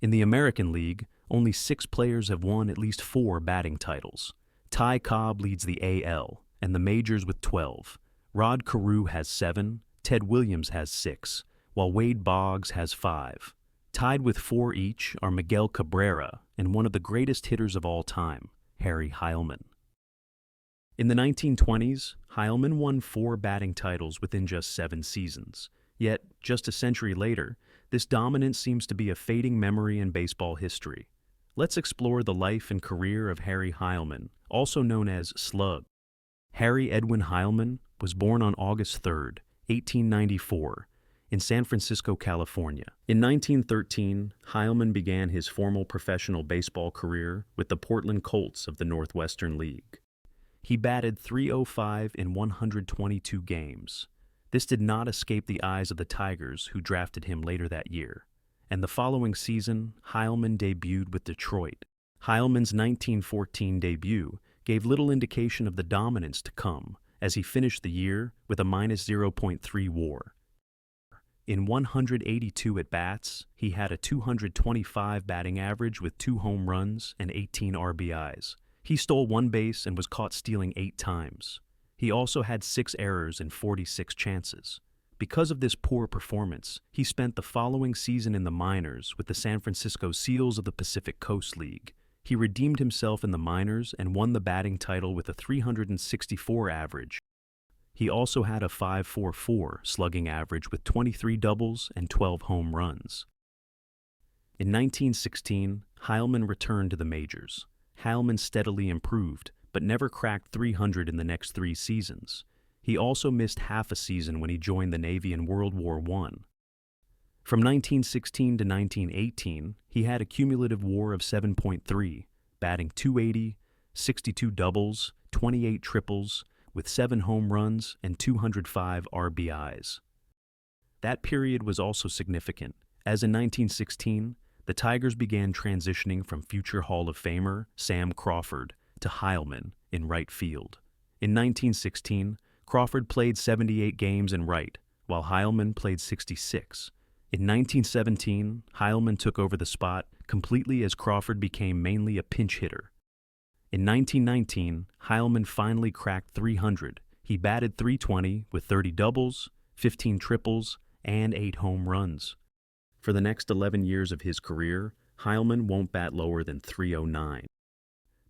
In the American League, only 6 players have won at least 4 batting titles. Ty Cobb leads the AL and the majors with 12. Rod Carew has 7, Ted Williams has 6, while Wade Boggs has 5. Tied with 4 each are Miguel Cabrera and one of the greatest hitters of all time, Harry Heilmann. In the 1920s, Heilmann won 4 batting titles within just 7 seasons. Yet, just a century later, this dominance seems to be a fading memory in baseball history. Let's explore the life and career of Harry Heilmann, also known as Slug. Harry Edwin Heilmann was born on August 3, 1894, in San Francisco, California. In 1913, Heilmann began his formal professional baseball career with the Portland Colts of the Northwestern League. He batted .305 in 122 games. This did not escape the eyes of the Tigers, who drafted him later that year. And the following season, Heilmann debuted with Detroit. Heilmann's 1914 debut gave little indication of the dominance to come, as he finished the year with a -0.3 WAR. In 182 at-bats, he had a .225 batting average with 2 home runs and 18 RBIs. He stole 1 base and was caught stealing 8 times. He also had 6 errors and 46 chances. Because of this poor performance, he spent the following season in the minors with the San Francisco Seals of the Pacific Coast League. He redeemed himself in the minors and won the batting title with a .364 average. He also had a .544 slugging average with 23 doubles and 12 home runs. In 1916, Heilmann returned to the majors. Heilmann steadily improved, but never cracked .300 in the next 3 seasons. He also missed half a season when he joined the Navy in World War I. From 1916 to 1918, he had a cumulative WAR of 7.3, batting .280, 62 doubles, 28 triples, with 7 home runs and 205 RBIs. That period was also significant, as in 1916, the Tigers began transitioning from future Hall of Famer Sam Crawford to Heilmann in right field. In 1916, Crawford played 78 games in right, while Heilmann played 66. In 1917, Heilmann took over the spot completely as Crawford became mainly a pinch hitter. In 1919, Heilmann finally cracked .300. He batted .320 with 30 doubles, 15 triples, and 8 home runs. For the next 11 years of his career, Heilmann won't bat lower than .309.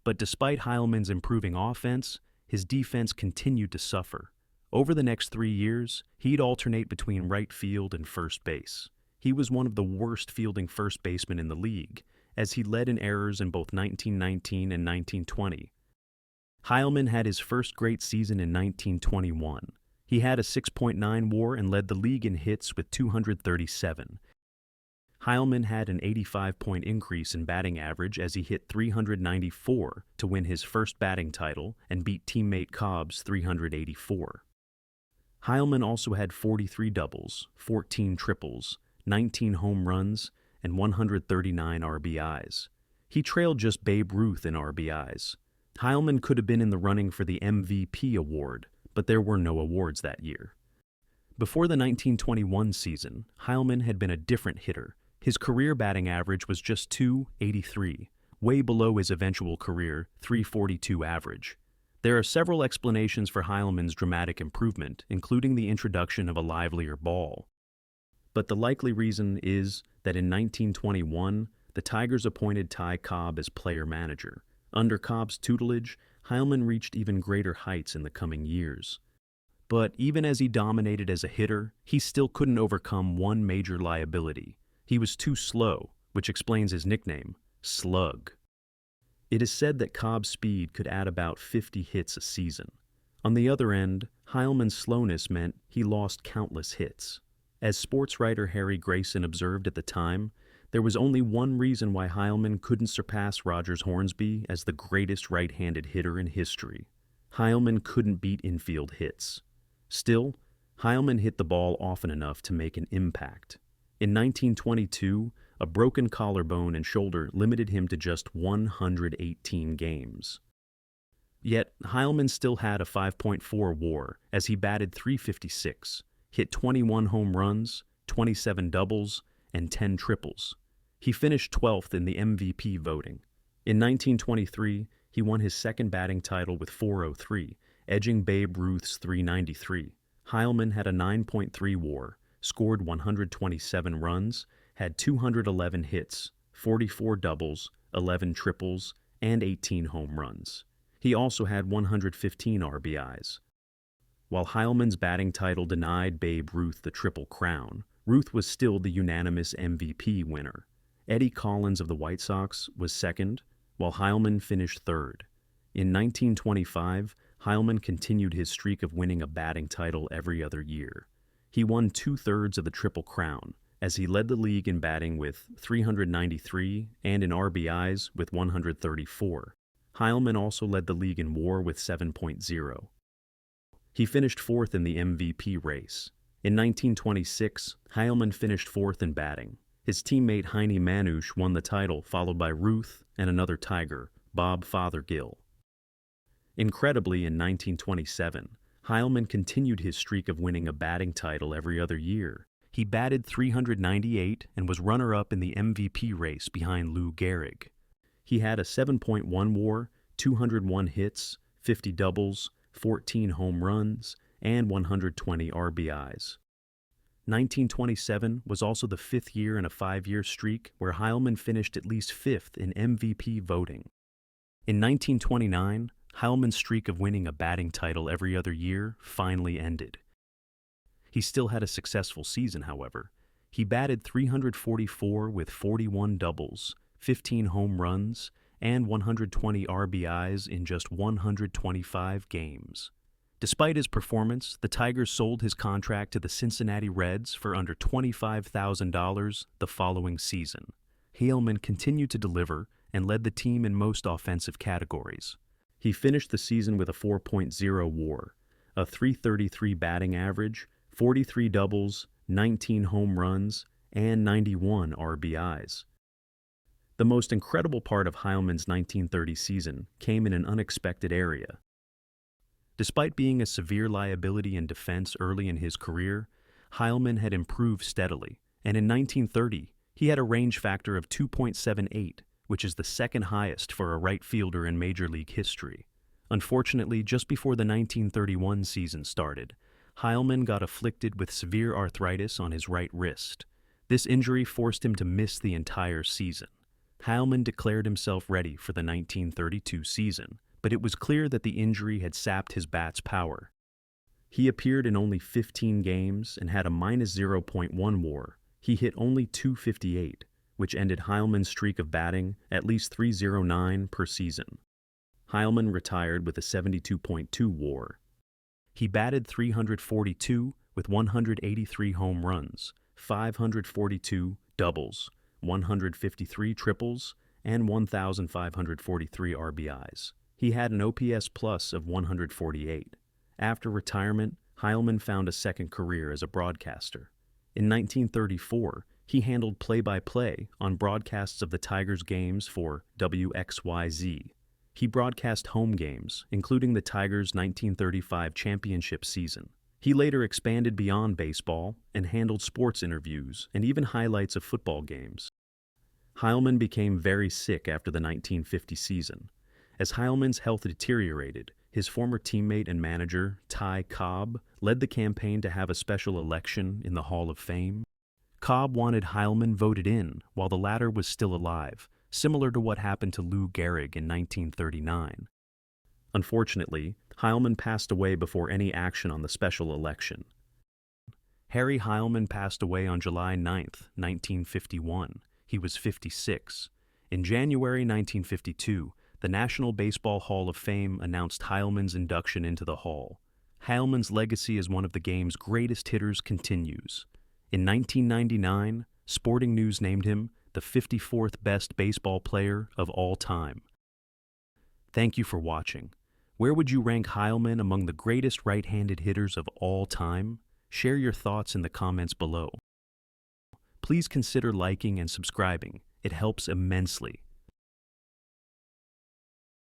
But despite Heilmann's improving offense, his defense continued to suffer. Over the next 3 years, he'd alternate between right field and first base. He was one of the worst fielding first basemen in the league, as he led in errors in both 1919 and 1920. Heilmann had his first great season in 1921. He had a 6.9 WAR and led the league in hits with 237. Heilmann had an 85-point increase in batting average as he hit .394 to win his first batting title and beat teammate Cobb's .384. Heilmann also had 43 doubles, 14 triples, 19 home runs, and 139 RBIs. He trailed just Babe Ruth in RBIs. Heilmann could have been in the running for the MVP award, but there were no awards that year. Before the 1921 season, Heilmann had been a different hitter. His career batting average was just .283, way below his eventual career .342 average. There are several explanations for Heilmann's dramatic improvement, including the introduction of a livelier ball. But the likely reason is that in 1921, the Tigers appointed Ty Cobb as player manager. Under Cobb's tutelage, Heilmann reached even greater heights in the coming years. But even as he dominated as a hitter, he still couldn't overcome one major liability. He was too slow, which explains his nickname, Slug. It is said that Cobb's speed could add about 50 hits a season. On the other end, Heilmann's slowness meant he lost countless hits. As sports writer Harry Grayson observed at the time, there was only one reason why Heilmann couldn't surpass Rogers Hornsby as the greatest right-handed hitter in history. Heilmann couldn't beat infield hits. Still, Heilmann hit the ball often enough to make an impact. In 1922, a broken collarbone and shoulder limited him to just 118 games. Yet, Heilmann still had a 5.4 WAR as he batted .356, hit 21 home runs, 27 doubles, and 10 triples. He finished 12th in the MVP voting. In 1923, he won his second batting title with 403, edging Babe Ruth's 393. Heilmann had a 9.3 WAR, scored 127 runs, had 211 hits, 44 doubles, 11 triples, and 18 home runs. He also had 115 RBIs. While Heilmann's batting title denied Babe Ruth the Triple Crown, Ruth was still the unanimous MVP winner. Eddie Collins of the White Sox was second, while Heilmann finished third. In 1925, Heilmann continued his streak of winning a batting title every other year. He won 2/3 of the Triple Crown, as he led the league in batting with 393 and in RBIs with 134. Heilmann also led the league in WAR with 7.0. He finished fourth in the MVP race. In 1926, Heilmann finished fourth in batting. His teammate Heine Manush won the title, followed by Ruth and another Tiger, Bob Fothergill. Incredibly, in 1927, Heilmann continued his streak of winning a batting title every other year. He batted 398 and was runner-up in the MVP race behind Lou Gehrig. He had a 7.1 WAR, 201 hits, 50 doubles, 14 home runs, and 120 RBIs. 1927 was also the fifth year in a 5-year streak where Heilmann finished at least fifth in MVP voting. In 1929, Heilmann's streak of winning a batting title every other year finally ended. He still had a successful season, however. He batted 344 with 41 doubles, 15 home runs, and 120 RBIs in just 125 games. Despite his performance, the Tigers sold his contract to the Cincinnati Reds for under $25,000 the following season. Heilmann continued to deliver and led the team in most offensive categories. He finished the season with a 4.0 WAR, a .333 batting average, 43 doubles, 19 home runs, and 91 RBIs. The most incredible part of Heilmann's 1930 season came in an unexpected area. Despite being a severe liability in defense early in his career, Heilmann had improved steadily, and in 1930, he had a range factor of 2.78, which is the second highest for a right fielder in Major League history. Unfortunately, just before the 1931 season started, Heilmann got afflicted with severe arthritis on his right wrist. This injury forced him to miss the entire season. Heilmann declared himself ready for the 1932 season, but it was clear that the injury had sapped his bat's power. He appeared in only 15 games and had a -0.1 WAR. He hit only .258, which ended Heilmann's streak of batting at least .309 per season. Heilmann retired with a 72.2 WAR. He batted 342 with 183 home runs, 542 doubles, 153 triples, and 1,543 RBIs. He had an OPS plus of 148. After retirement, Heilmann found a second career as a broadcaster. In 1934, he handled play-by-play on broadcasts of the Tigers games for WXYZ. He broadcast home games, including the Tigers' 1935 championship season. He later expanded beyond baseball and handled sports interviews and even highlights of football games. Heilmann became very sick after the 1950 season. As Heilmann's health deteriorated, his former teammate and manager, Ty Cobb, led the campaign to have a special election in the Hall of Fame. Cobb wanted Heilmann voted in while the latter was still alive, similar to what happened to Lou Gehrig in 1939. Unfortunately, Heilmann passed away before any action on the special election. Harry Heilmann passed away on July 9, 1951. He was 56. In January 1952, the National Baseball Hall of Fame announced Heilmann's induction into the Hall. Heilmann's legacy as one of the game's greatest hitters continues. In 1999, Sporting News named him the 54th best baseball player of all time. Thank you for watching. Where would you rank Heilmann among the greatest right-handed hitters of all time? Share your thoughts in the comments below. Please consider liking and subscribing. It helps immensely.